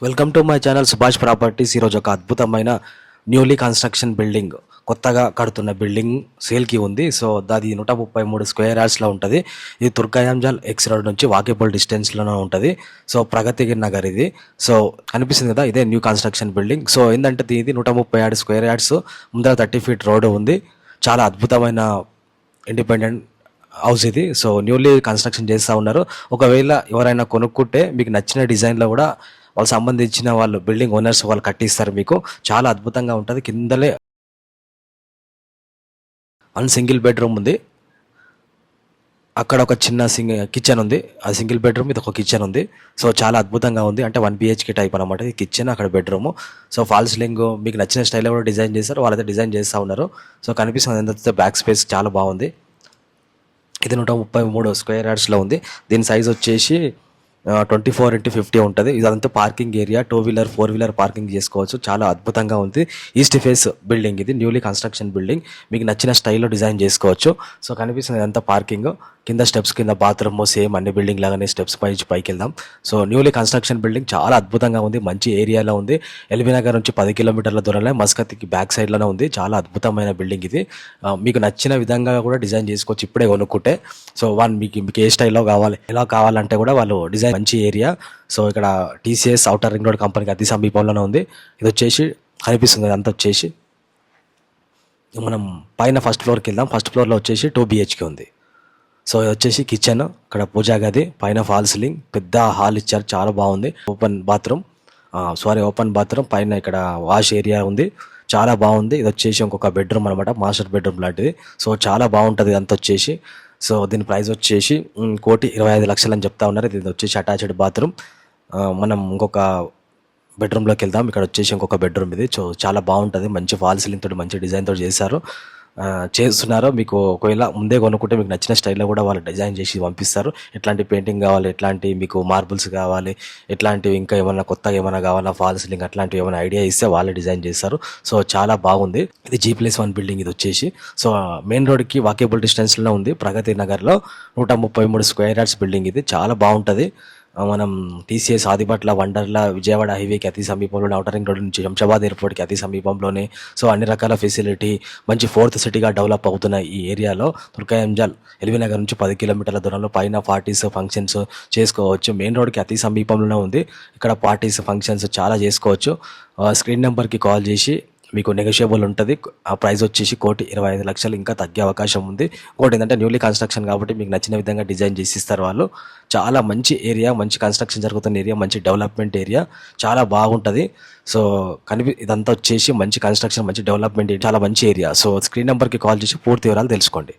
Welcome to my channel Subhash properties. ఈరోజు ఒక అద్భుతమైన న్యూలీ కన్స్ట్రక్షన్ బిల్డింగ్, కొత్తగా కడుతున్న బిల్డింగ్ సేల్కి ఉంది. సో అది 133 స్క్వేర్ యార్డ్స్లో ఉంటుంది. ఇది తుర్కయాంజల్ ఎక్స్ రోడ్ నుంచి వాకేబుల్ డిస్టెన్స్లోనే ఉంటుంది. సో ప్రగతి నగర్ ఇది. సో కనిపిస్తుంది కదా, ఇదే న్యూ కన్స్ట్రక్షన్ బిల్డింగ్. సో ఏంటంటే ఇది 137 స్క్వేర్ యార్డ్స్, ముందర 30 ఫీట్ రోడ్డు ఉంది. చాలా అద్భుతమైన ఇండిపెండెంట్ హౌస్ ఇది. సో న్యూలీ కన్స్ట్రక్షన్ చేస్తూ ఉన్నారు. ఒకవేళ ఎవరైనా కొనుక్కుంటే మీకు నచ్చిన డిజైన్లో కూడా వాళ్ళు సంబంధించిన వాళ్ళు బిల్డింగ్ ఓనర్స్ వాళ్ళు కట్టిస్తారు. మీకు చాలా అద్భుతంగా ఉంటుంది. కిందలే సింగిల్ బెడ్రూమ్ ఉంది. అక్కడ ఒక చిన్న కిచెన్ ఉంది. ఆ సింగిల్ బెడ్రూమ్ ఇది ఒక కిచెన్ ఉంది. సో చాలా అద్భుతంగా ఉంది. అంటే 1 BHK టైప్ అనమాట. ఈ కిచెన్, అక్కడ బెడ్రూమ్. సో ఫాల్ సీలింగ్ మీకు నచ్చిన స్టైల్లో కూడా డిజైన్ చేస్తారు. వాళ్ళైతే డిజైన్ చేస్తూ ఉన్నారు. సో కనిపిస్తుంది ఎంత బ్యాక్ స్పేస్ చాలా బాగుంది. ఇది 133 స్క్వేర్ యార్డ్స్లో ఉంది. దీని సైజ్ వచ్చేసి 24x50 ఉంటుంది. ఇదంతా parking area, 2 wheeler 4 wheeler parking చేసుకోవచ్చు. చాలా అద్భుతంగా ఉంది. ఈస్ట్ ఫేస్ బిల్డింగ్ ఇది, న్యూలీ కన్స్ట్రక్షన్ బిల్డింగ్. మీకు నచ్చిన స్టైల్లో డిజైన్ చేసుకోవచ్చు. సో కనిపిస్తుంది ఇదంతా పార్కింగ్. కింద స్టెప్స్, కింద బాత్రూమ్, సేమ్ అన్ని బిల్డింగ్ లాగానే స్టెప్స్ పైకి వెళ్దాం. సో న్యూలీ కన్స్ట్రక్షన్ బిల్డింగ్ చాలా అద్భుతంగా ఉంది. మంచి ఏరియాలో ఉంది. ఎల్బీ నగర్ నుంచి 10 కిలోమీటర్ల దూరంలో మస్కత్కి బ్యాక్ సైడ్లోనే ఉంది. చాలా అద్భుతమైన బిల్డింగ్ ఇది. మీకు నచ్చిన విధంగా కూడా డిజైన్ చేసుకోవచ్చు ఇప్పుడే కొనుక్కుంటే. సో మీకు ఏ స్టైల్లో కావాలి, ఎలా కావాలంటే కూడా వాళ్ళు డిజైన్. మంచి ఏరియా. సో ఇక్కడ TCS ఔటర్ రింగ్ రోడ్ కంపెనీకి అతి సమీపంలోనే ఉంది. ఇది వచ్చేసి కనిపిస్తుంది అంతా వచ్చేసి. మనం పైన ఫస్ట్ ఫ్లోర్కి వెళ్దాం. ఫస్ట్ ఫ్లోర్లో వచ్చేసి 2 BHK ఉంది. సో ఇది వచ్చేసి కిచెన్, ఇక్కడ పూజా గది, పైన ఫాల్ సీలింగ్, పెద్ద హాల్ ఇచ్చారు, చాలా బాగుంది. ఓపెన్ బాత్రూమ్, పైన ఇక్కడ వాష్ ఏరియా ఉంది, చాలా బాగుంది. ఇది వచ్చేసి ఇంకొక బెడ్రూమ్ అనమాట, మాస్టర్ బెడ్రూమ్ లాంటిది. సో చాలా బాగుంటుంది అంత వచ్చేసి. సో దీని ప్రైస్ వచ్చేసి 1,25,00,000 అని చెప్తా ఉన్నారు. ఇది వచ్చేసి అటాచ్డ్ బాత్రూమ్. మనం ఇంకొక బెడ్రూమ్లోకి వెళ్దాం. ఇక్కడ వచ్చేసి ఇంకొక బెడ్రూమ్ ఇది. సో చాలా బాగుంటుంది. మంచి ఫాల్ సీలింగ్ తోటి, మంచి డిజైన్ తోటి చేస్తున్నారు. మీకు ఒకవేళ ముందే కొనుక్కుంటే మీకు నచ్చిన స్టైల్లో కూడా వాళ్ళు డిజైన్ చేసి పంపిస్తారు. ఎట్లాంటి పెయింటింగ్ కావాలి, ఎట్లాంటి మీకు మార్బుల్స్ కావాలి, ఎట్లాంటివి ఇంకా ఏమైనా కొత్తగా ఏమైనా కావాలా, ఫాల్ సీలింగ్ అట్లాంటివి ఏమైనా ఐడియా ఇస్తే వాళ్ళే డిజైన్ చేస్తారు. సో చాలా బాగుంది. ఇది G+1 బిల్డింగ్ ఇది వచ్చేసి. సో మెయిన్ రోడ్కి వాకేబుల్ డిస్టెన్స్లో ఉంది. ప్రగతి నగర్లో 133 స్క్వేర్ యార్డ్స్ బిల్డింగ్ ఇది. చాలా బాగుంటుంది. మనం TCS ఆదిబట్ల, వండర్లా, విజయవాడ హైవేకి అతి సమీపంలోనే, ఔటర్ రింగ్ రోడ్ నుంచి శంషాబాద్ ఎయిర్పోర్ట్కి అతి సమీపంలోనే. సో అన్ని రకాల ఫెసిలిటీ, మంచి 4th సిటీగా డెవలప్ అవుతున్న ఈ ఏరియాలో తుర్కయాంజల్ ఎల్బీ నగర్ నుంచి 10 కిలోమీటర్ల దూరంలో పైన పార్టీస్, ఫంక్షన్స్ చేసుకోవచ్చు. మెయిన్ రోడ్కి అతి సమీపంలోనే ఉంది. ఇక్కడ పార్టీస్, ఫంక్షన్స్ చాలా చేసుకోవచ్చు. స్క్రీన్ నెంబర్కి కాల్ చేసి మీకు నెగోషియబుల్ ఉంటుంది. ఆ ప్రైస్ వచ్చేసి 1,25,00,000, ఇంకా తగ్గే అవకాశం ఉంది. ఇంకోటి ఏంటంటే న్యూలీ కన్స్ట్రక్షన్ కాబట్టి మీకు నచ్చిన విధంగా డిజైన్ చేసి ఇస్తారు వాళ్ళు. చాలా మంచి ఏరియా, మంచి కన్స్ట్రక్షన్ జరుగుతున్న ఏరియా, మంచి డెవలప్మెంట్ ఏరియా, చాలా బాగుంటుంది. సో ఇదంతా వచ్చేసి మంచి కన్స్ట్రక్షన్, మంచి డెవలప్మెంట్, చాలా మంచి ఏరియా. సో స్క్రీన్ నెంబర్కి కాల్ చేసి పూర్తి వివరాలు తెలుసుకోండి.